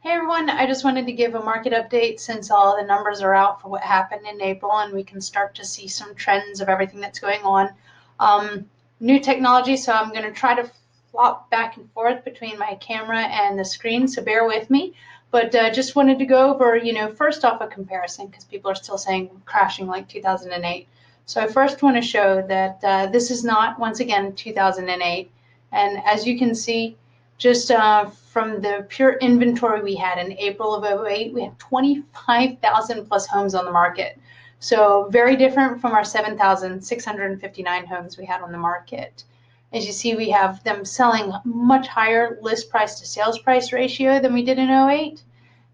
Hey everyone, I just wanted to give a market update since all the numbers are out for what happened in April and we can start to see some trends of everything that's going on. New technology, so I'm going to try to flop back and forth between my camera and the screen, so bear with me. But just wanted to go over, first off a comparison because people are still saying crashing like 2008. So I first want to show that this is not, once again, 2008. And as you can see, just from the pure inventory we had in April of 2008, we had 25,000 plus homes on the market. So very different from our 7,659 homes we had on the market. As you see, we have them selling much higher list price to sales price ratio than we did in 2008.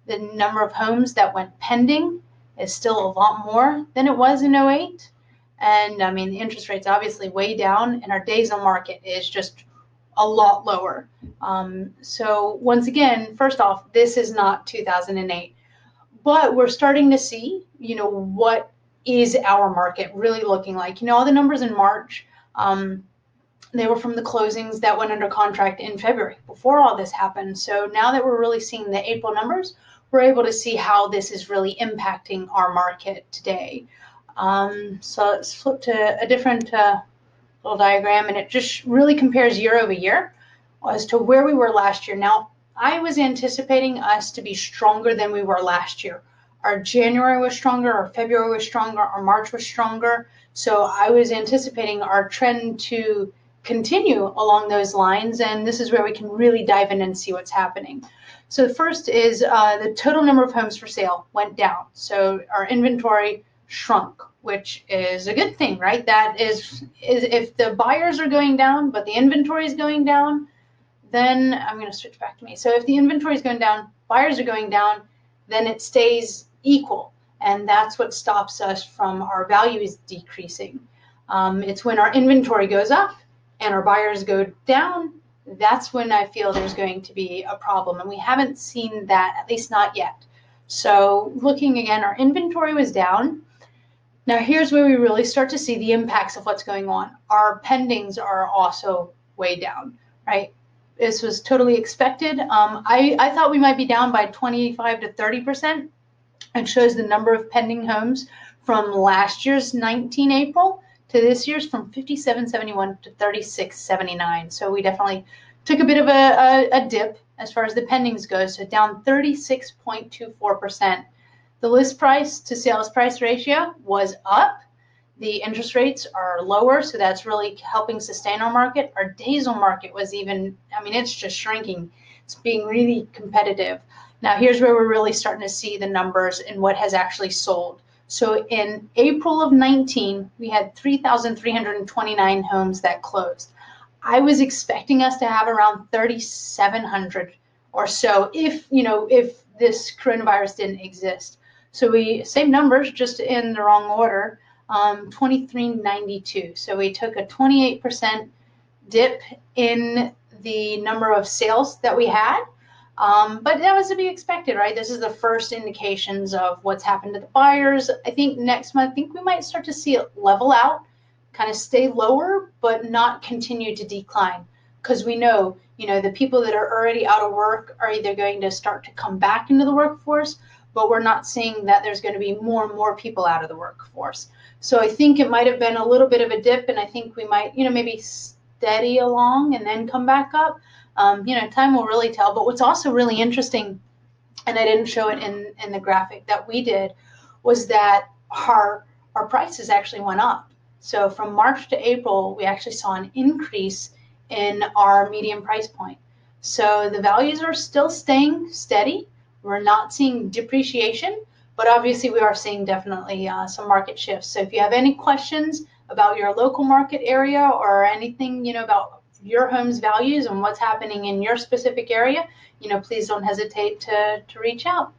The number of homes that went pending is still a lot more than it was in 2008. And I mean, the interest rate's obviously way down and our days on market is just a lot lower. So once again, first off, this is not 2008, but we're starting to see, what is our market really looking like? All the numbers in March, they were from the closings that went under contract in February before all this happened. So now that we're really seeing the April numbers, we're able to see how this is really impacting our market today. So let's flip to a different little diagram, and it just really compares year over year as to where we were last year. Now, I was anticipating us to be stronger than we were last year. Our January was stronger, our February was stronger, our March was stronger. So I was anticipating our trend to continue along those lines, and this is where we can really dive in and see what's happening. So the first is the total number of homes for sale went down. So our inventory shrunk, which is a good thing, right? That is if the buyers are going down, but the inventory is going down, then I'm going to switch back to me. So if the inventory is going down, buyers are going down, then it stays equal. And that's what stops us from our values decreasing. It's when our inventory goes up and our buyers go down, that's when I feel there's going to be a problem. And we haven't seen that, at least not yet. So looking again, our inventory was down. Now here's where we really start to see the impacts of what's going on. Our pendings are also way down, right? This was totally expected. I thought we might be down by 25 to 30%. It shows the number of pending homes from last year's 19 April to this year's from 5771 to 3679. So we definitely took a bit of a dip as far as the pendings go, so down 36.24%. The list price to sales price ratio was up. The interest rates are lower, so that's really helping sustain our market. Our days on market was even, it's just shrinking. It's being really competitive. Now here's where we're really starting to see the numbers and what has actually sold. So in April of 19, we had 3,329 homes that closed. I was expecting us to have around 3,700 or so if this coronavirus didn't exist. So same numbers, just in the wrong order, 2392. So we took a 28% dip in the number of sales that we had. But that was to be expected, right? This is the first indications of what's happened to the buyers. I think next month, we might start to see it level out, kind of stay lower, but not continue to decline. Because we know, the people that are already out of work are either going to start to come back into the workforce, but we're not seeing that there's going to be more and more people out of the workforce. So I think it might have been a little bit of a dip, and I think we might, maybe steady along and then come back up. Time will really tell. But what's also really interesting, and I didn't show it in the graphic that we did, was that our prices actually went up. So from March to April, we actually saw an increase in our median price point. So the values are still staying steady. We're not seeing depreciation, but obviously we are seeing definitely some market shifts. So if you have any questions about your local market area or anything, about your home's values and what's happening in your specific area, please don't hesitate to reach out.